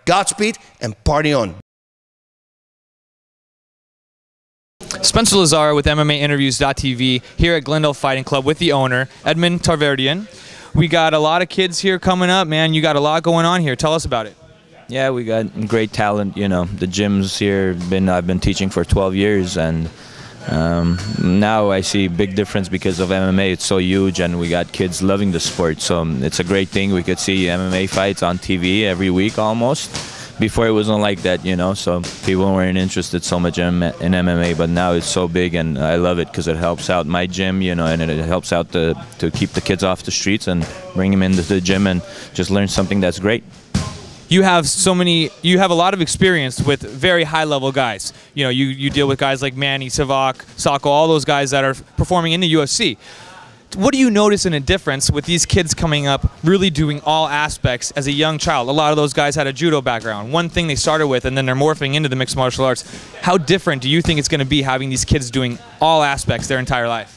Godspeed and party on. Spencer Lazar with MMAinterviews.tv here at Glendale Fighting Club with the owner, Edmond Tarverdian. We got a lot of kids here coming up, man. You got a lot going on here. Tell us about it. Yeah, we got great talent. You know, the gyms here, I've been teaching for 12 years, and now I see big difference because of MMA. It's so huge, and we got kids loving the sport. So it's a great thing. We could see MMA fights on TV every week almost. Before it wasn't like that, you know, so people weren't interested so much in MMA, but now it's so big, and I love it because it helps out my gym, you know, and it helps out to keep the kids off the streets and bring them into the gym and just learn something that's great. You have a lot of experience with very high-level guys. You know, you deal with guys like Manny, Savak, Sako, all those guys that are performing in the UFC. What do you notice in a difference with these kids coming up, really doing all aspects as a young child? A lot of those guys had a judo background, one thing they started with, and then they're morphing into the mixed martial arts. How different do you think it's going to be having these kids doing all aspects their entire life?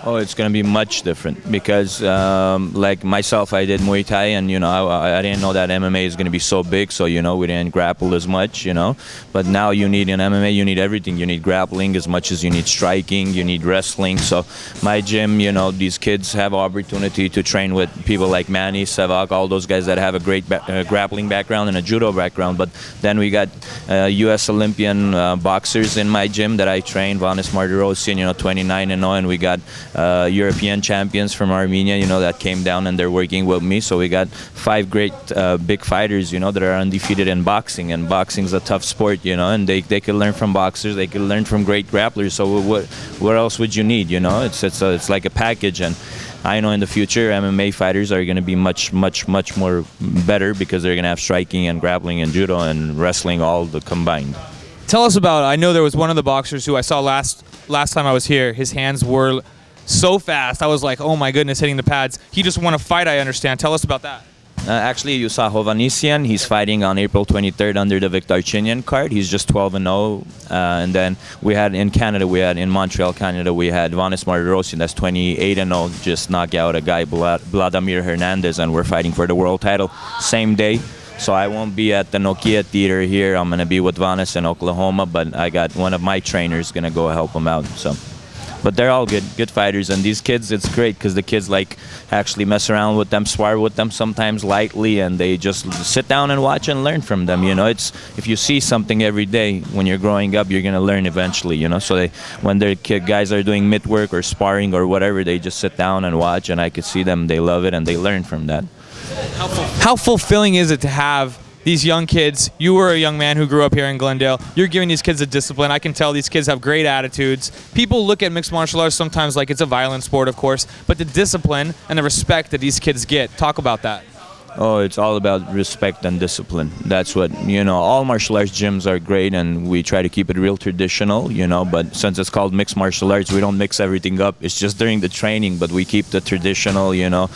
Oh, it's going to be much different because, like myself, I did Muay Thai, and you know, I didn't know that MMA is going to be so big. So you know, we didn't grapple as much, you know. But now you need in MMA, you need everything. You need grappling as much as you need striking. You need wrestling. So my gym, you know, these kids have opportunity to train with people like Manny, Savak, all those guys that have a great grappling background and a judo background. But then we got U.S. Olympian boxers in my gym that I train, Vanis Martirosyan, you know, 29-0, and we got European champions from Armenia, you know, that came down and they're working with me. So we got 5 great big fighters, you know, that are undefeated in boxing, and boxing's a tough sport, you know, and they could learn from boxers, they could learn from great grapplers. So what else would you need, you know? It's like a package, and I know in the future MMA fighters are going to be much more better because they're going to have striking and grappling and judo and wrestling all the combined. Tell us about, I know there was one of the boxers who I saw last time I was here, his hands were so fast. I was like, oh my goodness, hitting the pads. He just won a fight, I understand. Tell us about that. Actually, you saw Hovhannisyan. He's fighting on April 23rd under the Victor Chinian card. He's just 12-0. And then we had in Canada, in Montreal, Canada, we had Vanis Martirosyan. That's 28-0. Just knocked out a guy, Vladimir Hernandez, and we're fighting for the world title same day. So I won't be at the Nokia Theater here. I'm going to be with Vanis in Oklahoma, but I got one of my trainers going to go help him out. So. But they're all good fighters, and these kids, it's great because the kids like actually mess around with them, spar with them sometimes lightly, and they just sit down and watch and learn from them. You know, it's if you see something every day when you're growing up, you're gonna learn eventually. You know, so when their guys are doing mitt work or sparring or whatever, they just sit down and watch, and I could see them, they love it and they learn from that. How fulfilling is it to have these young kids? You were a young man who grew up here in Glendale. You're giving these kids a discipline. I can tell these kids have great attitudes. People look at mixed martial arts sometimes like it's a violent sport, of course, but the discipline and the respect that these kids get, talk about that. Oh, it's all about respect and discipline. That's what, you know, all martial arts gyms are great, and we try to keep it real traditional, you know, but since it's called mixed martial arts, we don't mix everything up. It's just during the training, but we keep the traditional, you know,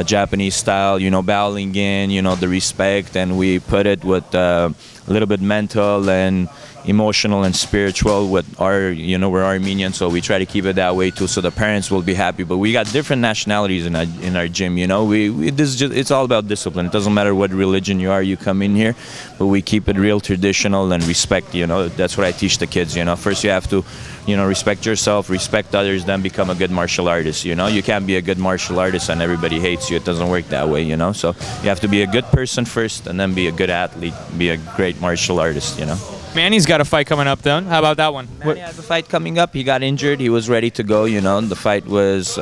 Japanese style, you know, bowing in, you know, the respect, and we put it with a little bit mental and emotional and spiritual with our, you know, we're Armenian, so we try to keep it that way too, so the parents will be happy. But we got different nationalities in our gym, you know. It's all about discipline. It doesn't matter what religion you are, you come in here, but we keep it real traditional and respect, you know. That's what I teach the kids, you know. First you have to, you know, respect yourself, respect others, then become a good martial artist, you know. You can't be a good martial artist and everybody hates you. It doesn't work that way, you know. So you have to be a good person first and then be a good athlete, be a great martial artist, you know. Manny's got a fight coming up then. How about that one? Manny has a fight coming up. He got injured. He was ready to go, you know. The fight was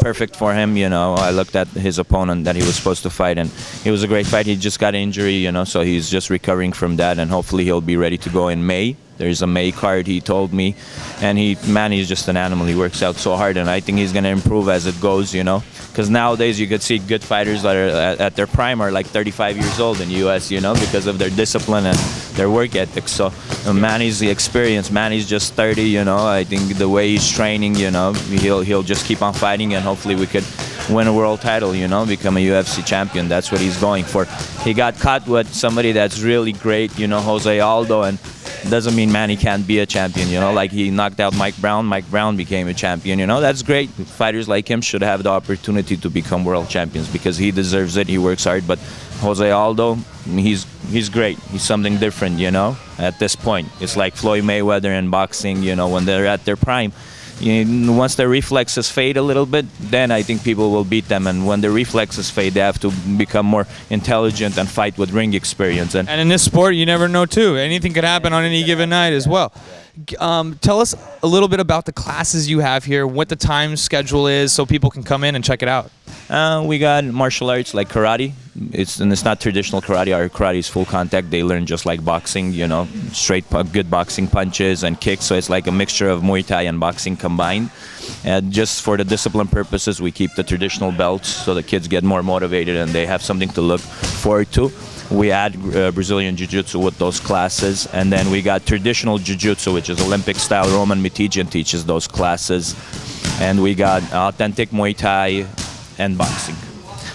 perfect for him, you know. I looked at his opponent that he was supposed to fight, and it was a great fight. He just got injury, you know, so he's just recovering from that, and hopefully he'll be ready to go in May. There's a May card, he told me, and Manny's just an animal. He works out so hard, and I think he's going to improve as it goes, you know, because nowadays you could see good fighters that are at their prime are like 35 years old in the U.S., you know, because of their discipline and their work ethic. So Manny's the experience. Manny's just 30, you know. I think the way he's training, you know, he'll just keep on fighting, and hopefully we could win a world title, you know, become a UFC champion. That's what he's going for. He got caught with somebody that's really great, you know, Jose Aldo, and doesn't mean Manny can't be a champion, you know, like he knocked out Mike Brown became a champion, you know, that's great. Fighters like him should have the opportunity to become world champions because he deserves it, he works hard, but Jose Aldo, he's great, he's something different, you know, at this point. It's like Floyd Mayweather in boxing, you know, when they're at their prime. Once their reflexes fade a little bit, then I think people will beat them. And when the reflexes fade, they have to become more intelligent and fight with ring experience. And in this sport, you never know, too. Anything could happen on any given night as well. Tell us a little bit about the classes you have here, what the time schedule is so people can come in and check it out. We got martial arts like karate. It's not traditional karate. Our karate is full contact. They learn just like boxing, you know, straight good boxing punches and kicks. So it's like a mixture of Muay Thai and boxing combined. And just for the discipline purposes, we keep the traditional belts so the kids get more motivated and they have something to look forward to. We add Brazilian Jiu-Jitsu with those classes, and then we got traditional Jiu-Jitsu, which is Olympic style. Roman Mitigian teaches those classes, and we got authentic Muay Thai and boxing.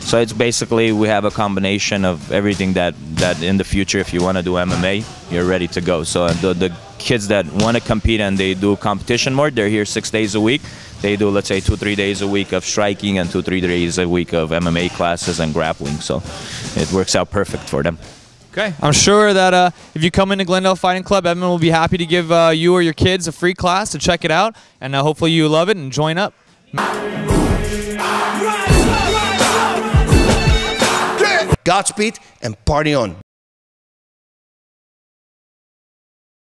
So it's basically, we have a combination of everything that in the future, if you want to do MMA, you're ready to go. So the kids that want to compete and they do competition more, they're here 6 days a week. They do, let's say, 2-3 days a week of striking and 2-3 days a week of MMA classes and grappling. So it works out perfect for them. Okay. I'm sure that if you come into Glendale Fighting Club, Edmond will be happy to give you or your kids a free class to check it out. And hopefully you love it and join up. Godspeed and party on.